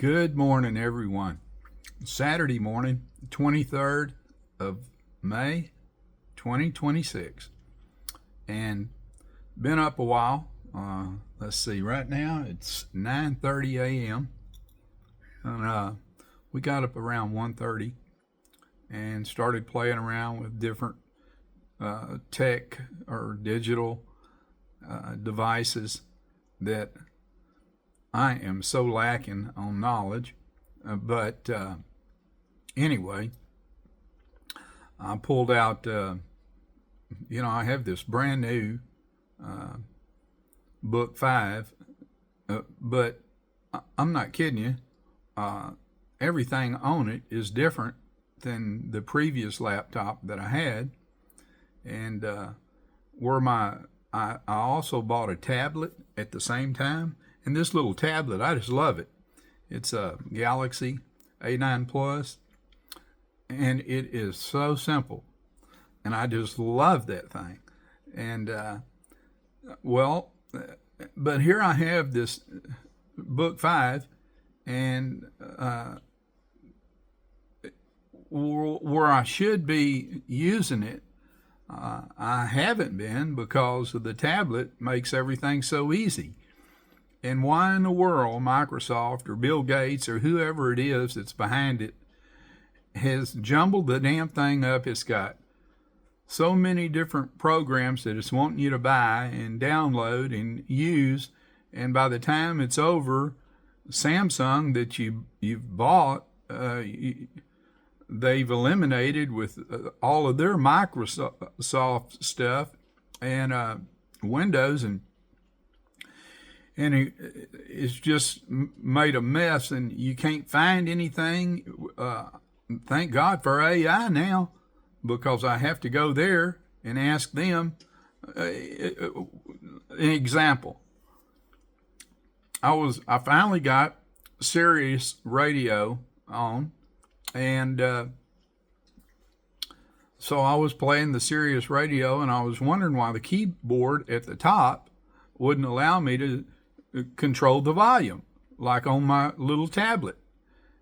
Good morning, everyone. Saturday morning, 23rd of May, 2026. And been up a while. Let's see, right now it's 9:30 a.m. And we got up around 1:30 and started playing around with different tech or digital devices that I am so lacking on knowledge. But anyway, I pulled out, I have this brand new Book 5, but I'm not kidding you. Everything on it is different than the previous laptop that I had. And I also bought a tablet at the same time. And this little tablet, I just love it. It's a Galaxy A9 Plus, and it is so simple. And I just love that thing. And, but here I have this Book 5, and where I should be using it, I haven't been because the tablet makes everything so easy. And why in the world Microsoft or Bill Gates or whoever it is that's behind it has jumbled the damn thing up? It's got so many different programs that it's wanting you to buy and download and use. And by the time it's over, Samsung that you've bought, they've eliminated with all of their Microsoft stuff and Windows, and it's just made a mess, and you can't find anything. Thank God for AI now, because I have to go there and ask them. An example, I finally got Sirius Radio on, and so I was playing the Sirius Radio, and I was wondering why the keyboard at the top wouldn't allow me to control the volume like on my little tablet.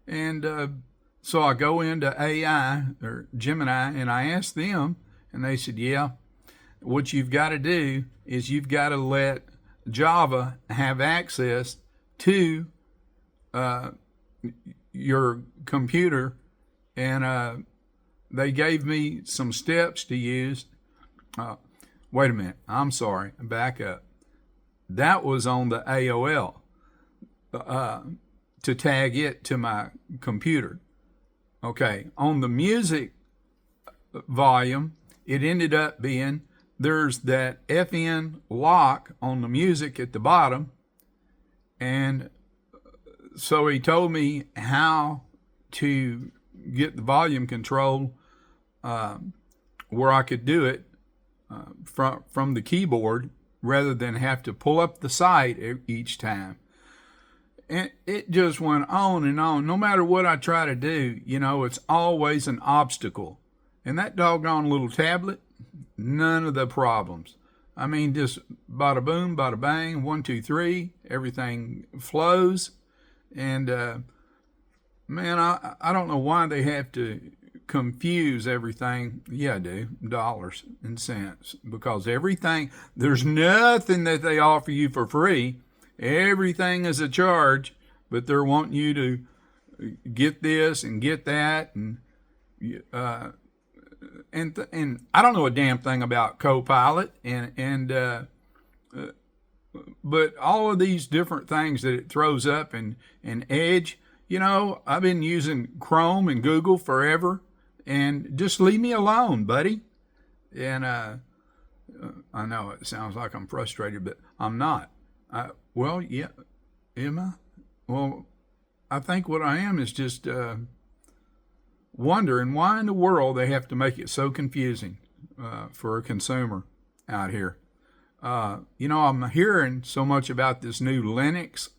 And so I go into AI or Gemini, and I asked them, and they said, yeah, what you've got to do is you've got to let Java have access to your computer. And they gave me some steps to use. Wait a minute, I'm sorry, back up. That was on the AOL to tag it to my computer. Okay, on the music volume, it ended up being there's that FN lock on the music at the bottom. And so he told me how to get the volume control where I could do it from the keyboard rather than have to pull up the site each time. And it just went on and on. No matter what I try to do, it's always an obstacle. And that doggone little tablet, none of the problems. I mean, just bada boom, bada bang, 1, 2, 3, everything flows. And man, I don't know why they have to confuse everything. Yeah, I do, dollars and cents, because there's nothing that they offer you for free. Everything is a charge, but they're wanting you to get this and get that, and I don't know a damn thing about Copilot but all of these different things that it throws up, and Edge. I've been using Chrome and Google forever, and just leave me alone, buddy. And I know it sounds like I'm frustrated, but I'm not. Well, yeah, am I? Well, I think what I am is just wondering why in the world they have to make it so confusing for a consumer out here. I'm hearing so much about this new Linux,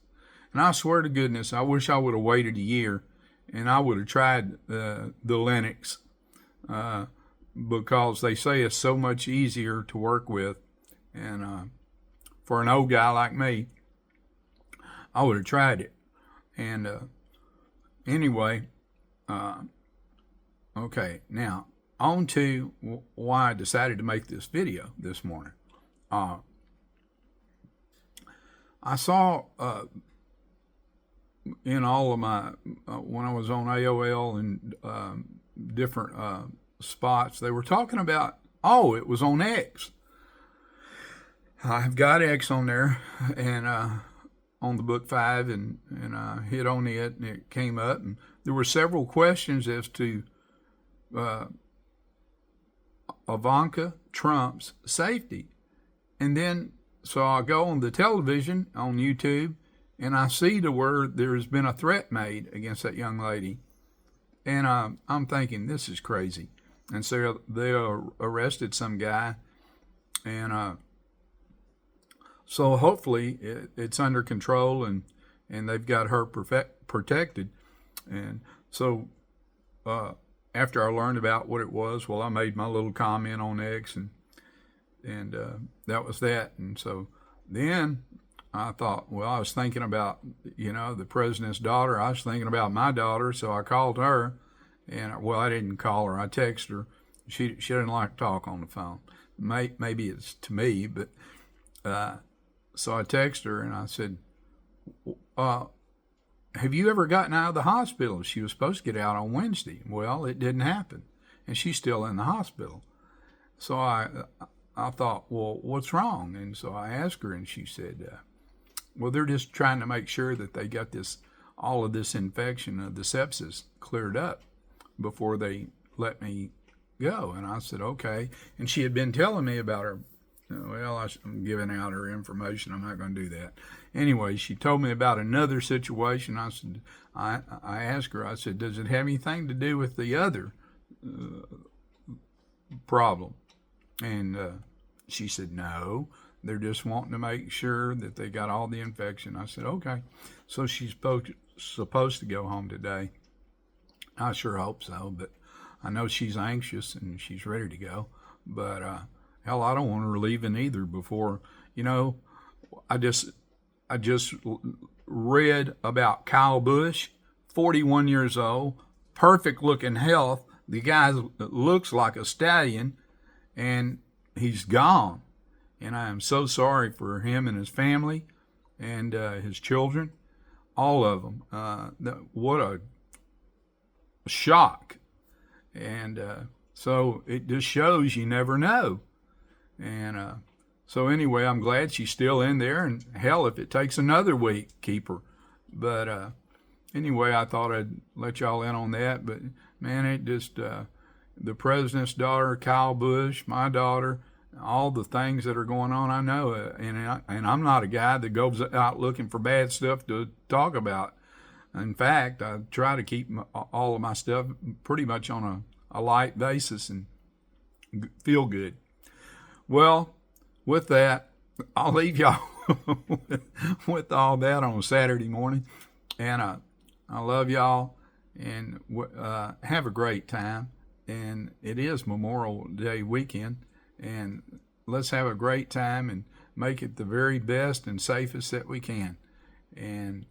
and I swear to goodness, I wish I would have waited a year and I would have tried the Linux because they say it's so much easier to work with. And for an old guy like me, I would have tried it. And anyway, okay, now on to why I decided to make this video this morning. I saw in all of my, when I was on AOL and different spots, they were talking about, it was on X. I've got X on there, and on the Book 5, and I hit on it, and it came up, and there were several questions as to Ivanka Trump's safety. And then, so I go on the television, on YouTube, and I see to where there's been a threat made against that young lady. And I'm thinking, this is crazy. And so they arrested some guy, and so hopefully it's under control, and they've got her protected. And so after I learned about what it was, well, I made my little comment on X, and that was that. And so then I thought, well, I was thinking about, the president's daughter. I was thinking about my daughter, so I called her. And, well, I didn't call her. I texted her. She didn't like to talk on the phone. Maybe it's to me, but so I texted her, and I said, have you ever gotten out of the hospital? She was supposed to get out on Wednesday. Well, it didn't happen, and she's still in the hospital. So I thought, well, what's wrong? And so I asked her, and she said, well, they're just trying to make sure that they got all of this infection of the sepsis cleared up before they let me go. And I said, okay. And she had been telling me about her. Well, I'm giving out her information. I'm not going to do that. Anyway, she told me about another situation. I said, I asked her, I said, does it have anything to do with the other problem? And she said, no, they're just wanting to make sure that they got all the infection. I said, okay. So she's supposed to go home today. I sure hope so, but I know she's anxious and she's ready to go. But hell, I don't want her leaving either before, I just read about Kyle Busch, 41 years old, perfect looking health. The guy looks like a stallion, and he's gone. And I am so sorry for him and his family and his children, all of them. What a shock. And so it just shows you never know. And so anyway, I'm glad she's still in there, and hell, if it takes another week, keep her. But anyway, I thought I'd let y'all in on that. But man, it just the president's daughter, Kyle Busch, my daughter, all the things that are going on, I know. And I'm not a guy that goes out looking for bad stuff to talk about. In fact, I try to keep all of my stuff pretty much on a light basis and feel good. Well, with that, I'll leave y'all with all that on a Saturday morning. And I love y'all, and have a great time. And it is Memorial Day weekend, and let's have a great time and make it the very best and safest that we can. And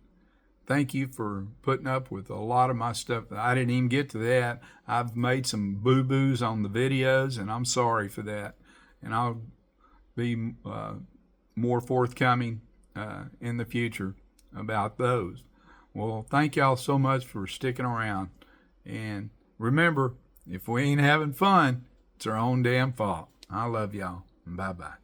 thank you for putting up with a lot of my stuff. I didn't even get to that. I've made some boo-boos on the videos, and I'm sorry for that. And I'll be more forthcoming in the future about those. Well, thank y'all so much for sticking around. And remember, if we ain't having fun, it's our own damn fault. I love y'all. Bye-bye.